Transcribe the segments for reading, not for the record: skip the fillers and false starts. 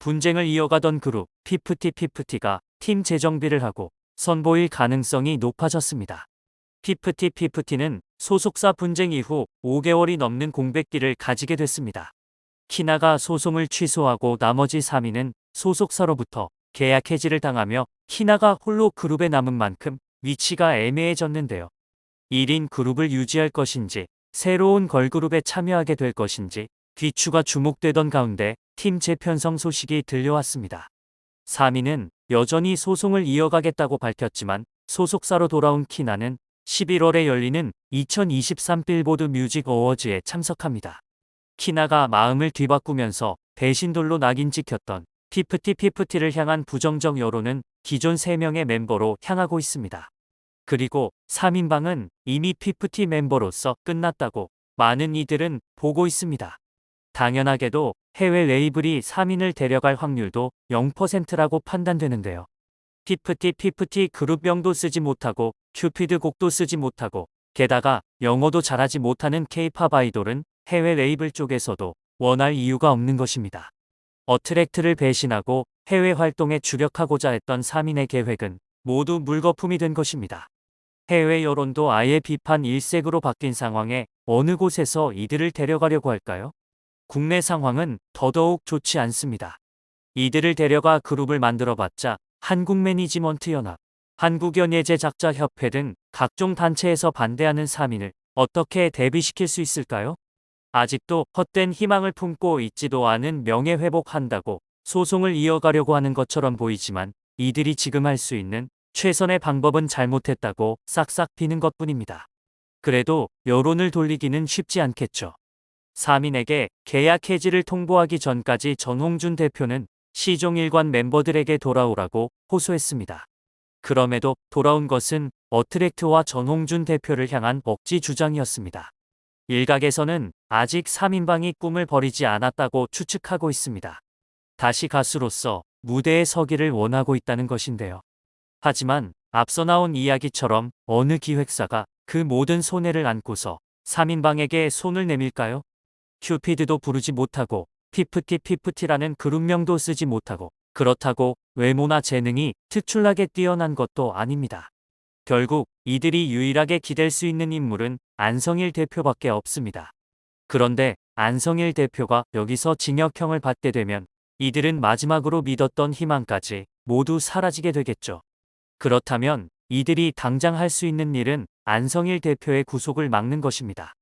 분쟁을 이어가던 그룹 피프티피프티가 팀 재정비를 하고 선보일 가능성이 높아졌습니다. 피프티피프티는 소속사 분쟁 이후 5개월이 넘는 공백기를 가지게 됐습니다. 키나가 소송을 취소하고 나머지 3인은 소속사로부터 계약 해지를 당하며 키나가 홀로 그룹에 남은 만큼 위치가 애매해졌는데요. 1인 그룹을 유지할 것인지 새로운 걸그룹에 참여하게 될 것인지 귀추가 주목되던 가운데 팀 재편성 소식이 들려왔습니다. 3인은 여전히 소송을 이어가겠다고 밝혔지만 소속사로 돌아온 키나는 11월에 열리는 2023 빌보드 뮤직 어워즈에 참석합니다. 키나가 마음을 뒤바꾸면서 배신돌로 낙인 찍혔던 피프티피프티를 향한 부정적 여론은 기존 3명의 멤버로 향하고 있습니다. 그리고 3인방은 이미 피프티 멤버로서 끝났다고 많은 이들은 보고 있습니다. 당연하게도 해외 레이블이 3인을 데려갈 확률도 0%라고 판단되는데요. 피프티 그룹명도 쓰지 못하고 큐피드 곡도 쓰지 못하고 게다가 영어도 잘하지 못하는 K-팝 아이돌은 해외 레이블 쪽에서도 원할 이유가 없는 것입니다. 어트랙트를 배신하고 해외 활동에 주력하고자 했던 3인의 계획은 모두 물거품이 된 것입니다. 해외 여론도 아예 비판 일색으로 바뀐 상황에 어느 곳에서 이들을 데려가려고 할까요? 국내 상황은 더더욱 좋지 않습니다. 이들을 데려가 그룹을 만들어봤자 한국매니지먼트연합, 한국연예제작자협회 등 각종 단체에서 반대하는 3인을 어떻게 대비시킬 수 있을까요? 아직도 헛된 희망을 품고 있지도 않은 명예회복한다고 소송을 이어가려고 하는 것처럼 보이지만 이들이 지금 할 수 있는 최선의 방법은 잘못했다고 싹싹 비는 것뿐입니다. 그래도 여론을 돌리기는 쉽지 않겠죠. 3인에게 계약 해지를 통보하기 전까지 전홍준 대표는 시종일관 멤버들에게 돌아오라고 호소했습니다. 그럼에도 돌아온 것은 어트랙트와 전홍준 대표를 향한 억지 주장이었습니다. 일각에서는 아직 3인방이 꿈을 버리지 않았다고 추측하고 있습니다. 다시 가수로서 무대에 서기를 원하고 있다는 것인데요. 하지만 앞서 나온 이야기처럼 어느 기획사가 그 모든 손해를 안고서 3인방에게 손을 내밀까요? 큐피드도 부르지 못하고 피프티피프티라는 그룹명도 쓰지 못하고 그렇다고 외모나 재능이 특출나게 뛰어난 것도 아닙니다. 결국 이들이 유일하게 기댈 수 있는 인물은 안성일 대표밖에 없습니다. 그런데 안성일 대표가 여기서 징역형을 받게 되면 이들은 마지막으로 믿었던 희망까지 모두 사라지게 되겠죠. 그렇다면 이들이 당장 할 수 있는 일은 안성일 대표의 구속을 막는 것입니다.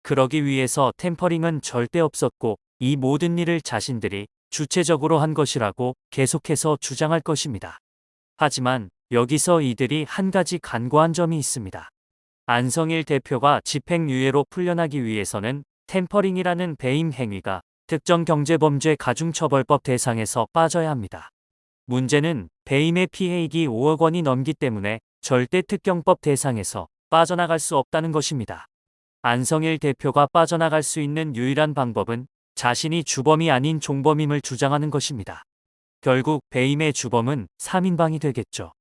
그러기 위해서 템퍼링은 절대 없었고 이 모든 일을 자신들이 주체적으로 한 것이라고 계속해서 주장할 것입니다. 하지만 여기서 이들이 한 가지 간과한 점이 있습니다. 안성일 대표가 집행유예로 풀려나기 위해서는 템퍼링이라는 배임 행위가 특정경제범죄 가중처벌법 대상에서 빠져야 합니다. 문제는 배임의 피해액이 5억 원이 넘기 때문에 절대 특경법 대상에서 빠져나갈 수 없다는 것입니다. 안성일 대표가 빠져나갈 수 있는 유일한 방법은 자신이 주범이 아닌 종범임을 주장하는 것입니다. 결국 배임의 주범은 3인방이 되겠죠.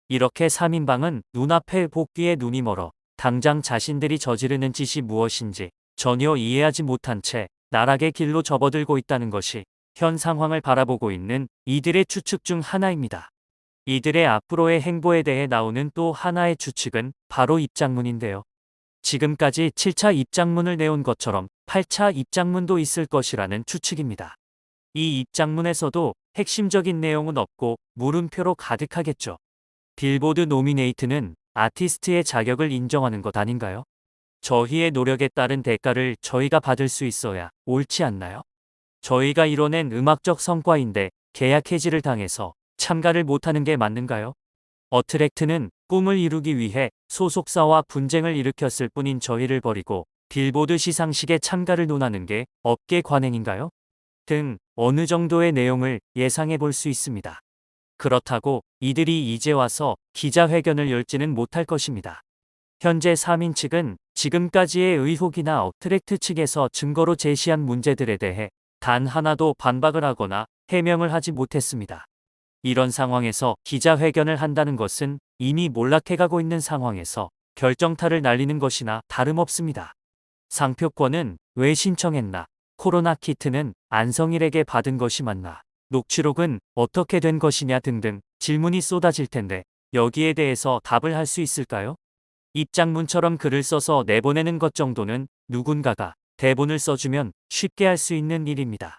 이렇게 3인방은 눈앞에 복귀에 눈이 멀어 당장 자신들이 저지르는 짓이 무엇인지 전혀 이해하지 못한 채 나락의 길로 접어들고 있다는 것이 현 상황을 바라보고 있는 이들의 추측 중 하나입니다. 이들의 앞으로의 행보에 대해 나오는 또 하나의 추측은 바로 입장문인데요. 지금까지 7차 입장문을 내온 것처럼 8차 입장문도 있을 것이라는 추측입니다. 이 입장문에서도 핵심적인 내용은 없고 물음표로 가득하겠죠. 빌보드 노미네이트는 아티스트의 자격을 인정하는 것 아닌가요? 저희의 노력에 따른 대가를 저희가 받을 수 있어야 옳지 않나요? 저희가 이뤄낸 음악적 성과인데 계약 해지를 당해서 참가를 못하는 게 맞는가요? 어트랙트는 꿈을 이루기 위해 소속사와 분쟁을 일으켰을 뿐인 저희를 버리고 빌보드 시상식에 참가를 논하는 게 업계 관행인가요? 등 어느 정도의 내용을 예상해 볼 수 있습니다. 그렇다고 이들이 이제 와서 기자회견을 열지는 못할 것입니다. 현재 3인 측은 지금까지의 의혹이나 어트랙트 측에서 증거로 제시한 문제들에 대해 단 하나도 반박을 하거나 해명을 하지 못했습니다. 이런 상황에서 기자회견을 한다는 것은 이미 몰락해가고 있는 상황에서 결정타를 날리는 것이나 다름없습니다. 상표권은 왜 신청했나? 코로나 키트는 안성일에게 받은 것이 맞나? 녹취록은 어떻게 된 것이냐 등등 질문이 쏟아질 텐데 여기에 대해서 답을 할 수 있을까요? 입장문처럼 글을 써서 내보내는 것 정도는 누군가가 대본을 써주면 쉽게 할 수 있는 일입니다.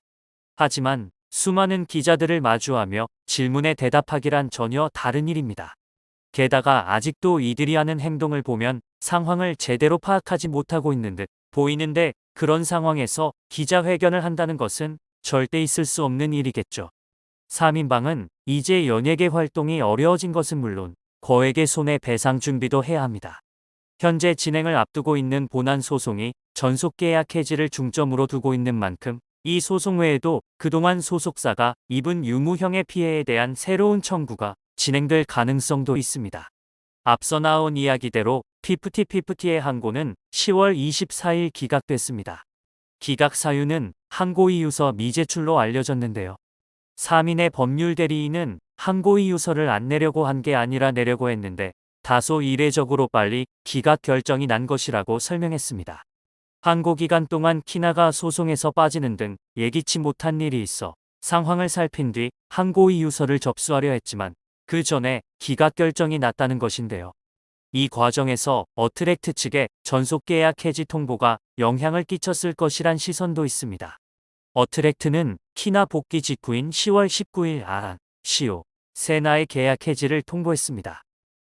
하지만 수많은 기자들을 마주하며 질문에 대답하기란 전혀 다른 일입니다. 게다가 아직도 이들이 하는 행동을 보면 상황을 제대로 파악하지 못하고 있는 듯 보이는데 그런 상황에서 기자회견을 한다는 것은 절대 있을 수 없는 일이겠죠. 3인방은 이제 연예계 활동이 어려워진 것은 물론 거액의 손해배상 준비도 해야 합니다. 현재 진행을 앞두고 있는 본안 소송이 전속계약 해지를 중점으로 두고 있는 만큼 이 소송 외에도 그동안 소속사가 입은 유무형의 피해에 대한 새로운 청구가 진행될 가능성도 있습니다. 앞서 나온 이야기대로 피프티피프티의 항고는 10월 24일 기각됐습니다. 기각 사유는 항고이유서 미제출로 알려졌는데요. 3인의 법률 대리인은 항고이유서를 안 내려고 한 게 아니라 내려고 했는데 다소 이례적으로 빨리 기각 결정이 난 것이라고 설명했습니다. 항고 기간 동안 키나가 소송에서 빠지는 등 예기치 못한 일이 있어 상황을 살핀 뒤 항고이유서를 접수하려 했지만 그 전에 기각 결정이 났다는 것인데요. 이 과정에서 어트랙트 측의 전속계약 해지 통보가 영향을 끼쳤을 것이란 시선도 있습니다. 어트랙트는 키나 복귀 직후인 10월 19일 아한, 시오, 세나의 계약 해지를 통보했습니다.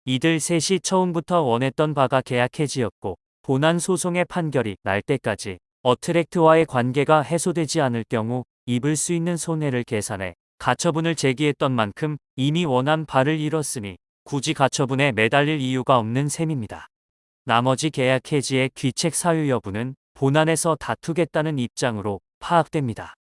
이들 셋이 처음부터 원했던 바가 계약 해지였고 본안 소송의 판결이 날 때까지 어트랙트와의 관계가 해소되지 않을 경우 입을 수 있는 손해를 계산해 가처분을 제기했던 만큼 이미 원한 바를 이뤘으니 굳이 가처분에 매달릴 이유가 없는 셈입니다. 나머지 계약 해지의 귀책 사유 여부는 본안에서 다투겠다는 입장으로 파악됩니다.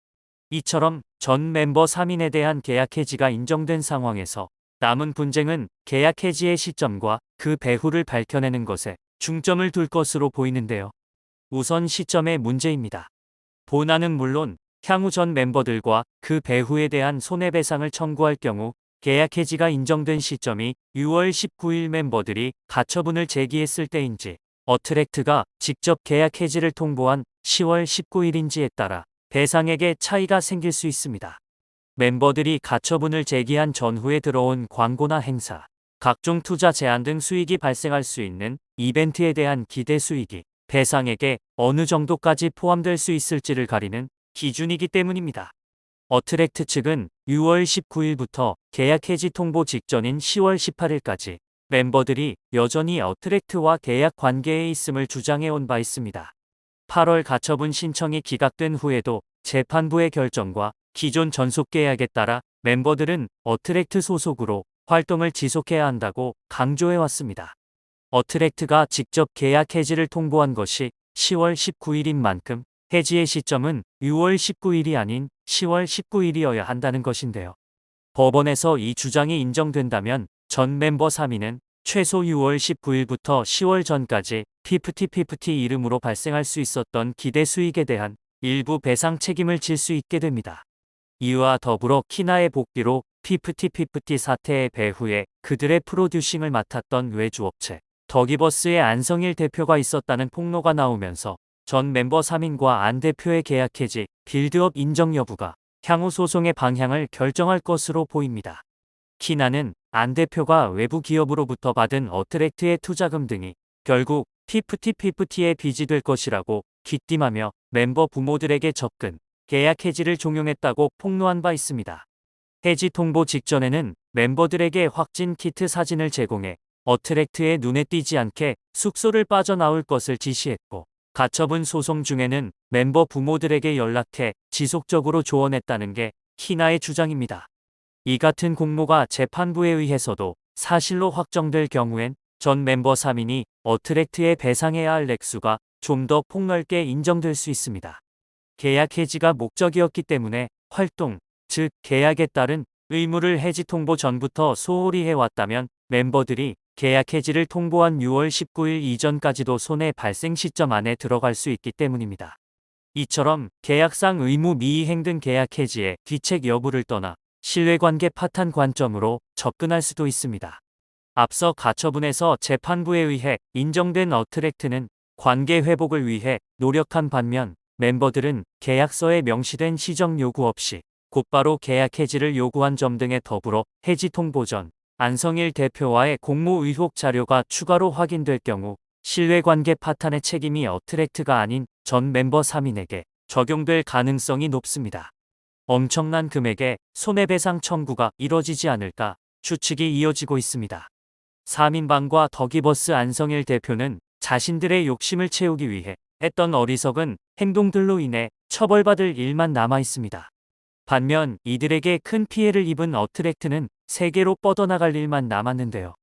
이처럼 전 멤버 3인에 대한 계약 해지가 인정된 상황에서 남은 분쟁은 계약 해지의 시점과 그 배후를 밝혀내는 것에 중점을 둘 것으로 보이는데요. 우선 시점의 문제입니다. 본안은 물론 향후 전 멤버들과 그 배후에 대한 손해배상을 청구할 경우 계약 해지가 인정된 시점이 6월 19일 멤버들이 가처분을 제기했을 때인지 어트랙트가 직접 계약 해지를 통보한 10월 19일인지에 따라 배상액에 차이가 생길 수 있습니다. 멤버들이 가처분을 제기한 전후에 들어온 광고나 행사, 각종 투자 제한 등 수익이 발생할 수 있는 이벤트에 대한 기대 수익이 배상액에 어느 정도까지 포함될 수 있을지를 가리는 기준이기 때문입니다. 어트랙트 측은 6월 19일부터 계약 해지 통보 직전인 10월 18일까지 멤버들이 여전히 어트랙트와 계약 관계에 있음을 주장해온 바 있습니다. 8월 가처분 신청이 기각된 후에도 재판부의 결정과 기존 전속 계약에 따라 멤버들은 어트랙트 소속으로 활동을 지속해야 한다고 강조해왔습니다. 어트랙트가 직접 계약 해지를 통보한 것이 10월 19일인 만큼 해지의 시점은 6월 19일이 아닌 10월 19일이어야 한다는 것인데요. 법원에서 이 주장이 인정된다면 전 멤버 3인은 최소 6월 19일부터 10월 전까지 피프티피프티 이름으로 발생할 수 있었던 기대 수익에 대한 일부 배상 책임을 질 수 있게 됩니다. 이와 더불어 키나의 복귀로 피프티피프티 사태의 배후에 그들의 프로듀싱을 맡았던 외주업체 더기버스의 안성일 대표가 있었다는 폭로가 나오면서 전 멤버 3인과 안 대표의 계약 해지, 빌드업 인정 여부가 향후 소송의 방향을 결정할 것으로 보입니다. 키나는 안 대표가 외부 기업으로부터 받은 어트랙트의 투자금 등이 결국 피프티피프티의 빚이 될 것이라고 귀띔하며 멤버 부모들에게 접근, 계약 해지를 종용했다고 폭로한 바 있습니다. 해지 통보 직전에는 멤버들에게 확진 키트 사진을 제공해 어트랙트의 눈에 띄지 않게 숙소를 빠져나올 것을 지시했고 가처분 소송 중에는 멤버 부모들에게 연락해 지속적으로 조언했다는 게 키나의 주장입니다. 이 같은 공모가 재판부에 의해서도 사실로 확정될 경우엔 전 멤버 3인이 어트랙트에 배상해야 할 액수가 좀 더 폭넓게 인정될 수 있습니다. 계약 해지가 목적이었기 때문에 활동, 즉 계약에 따른 의무를 해지 통보 전부터 소홀히 해왔다면 멤버들이 계약 해지를 통보한 6월 19일 이전까지도 손해 발생 시점 안에 들어갈 수 있기 때문입니다. 이처럼 계약상 의무 미이행 등 계약 해지의 귀책 여부를 떠나 신뢰관계 파탄 관점으로 접근할 수도 있습니다. 앞서 가처분에서 재판부에 의해 인정된 어트랙트는 관계 회복을 위해 노력한 반면 멤버들은 계약서에 명시된 시정 요구 없이 곧바로 계약 해지를 요구한 점 등에 더불어 해지 통보 전 안성일 대표와의 공모 의혹 자료가 추가로 확인될 경우 신뢰관계 파탄의 책임이 어트랙트가 아닌 전 멤버 3인에게 적용될 가능성이 높습니다. 엄청난 금액의 손해배상 청구가 이뤄지지 않을까 추측이 이어지고 있습니다. 3인방과 더기버스 안성일 대표는 자신들의 욕심을 채우기 위해 했던 어리석은 행동들로 인해 처벌받을 일만 남아 있습니다. 반면 이들에게 큰 피해를 입은 어트랙트는 세계로 뻗어나갈 일만 남았는데요.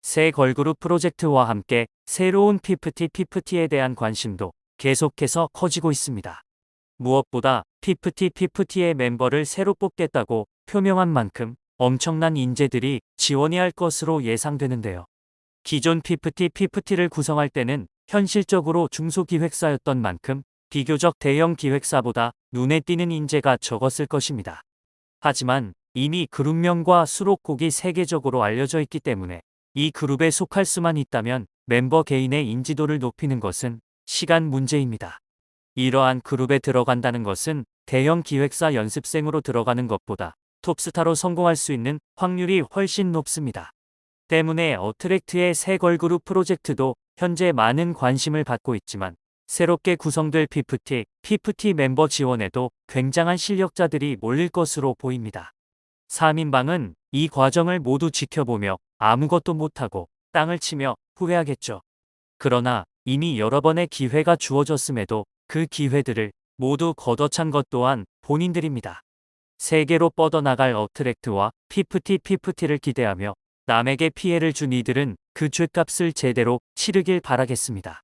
새 걸그룹 프로젝트와 함께 새로운 피프티에 대한 관심도 계속해서 커지고 있습니다. 무엇보다 피프티의 멤버를 새로 뽑겠다고 표명한 만큼 엄청난 인재들이 지원해야 할 것으로 예상되는데요. 기존 피프티를 구성할 때는 현실적으로 중소기획사였던 만큼 비교적 대형 기획사보다 눈에 띄는 인재가 적었을 것입니다. 하지만 이미 그룹명과 수록곡이 세계적으로 알려져 있기 때문에 이 그룹에 속할 수만 있다면 멤버 개인의 인지도를 높이는 것은 시간 문제입니다. 이러한 그룹에 들어간다는 것은 대형 기획사 연습생으로 들어가는 것보다 톱스타로 성공할 수 있는 확률이 훨씬 높습니다. 때문에 어트랙트의 새 걸그룹 프로젝트도 현재 많은 관심을 받고 있지만 새롭게 구성될 피프티 멤버 지원에도 굉장한 실력자들이 몰릴 것으로 보입니다. 3인방은 이 과정을 모두 지켜보며 아무것도 못하고 땅을 치며 후회하겠죠. 그러나 이미 여러 번의 기회가 주어졌음에도 그 기회들을 모두 걷어찬 것 또한 본인들입니다. 세계로 뻗어나갈 어트랙트와 피프티를 기대하며 남에게 피해를 준 이들은 그 죗값을 제대로 치르길 바라겠습니다.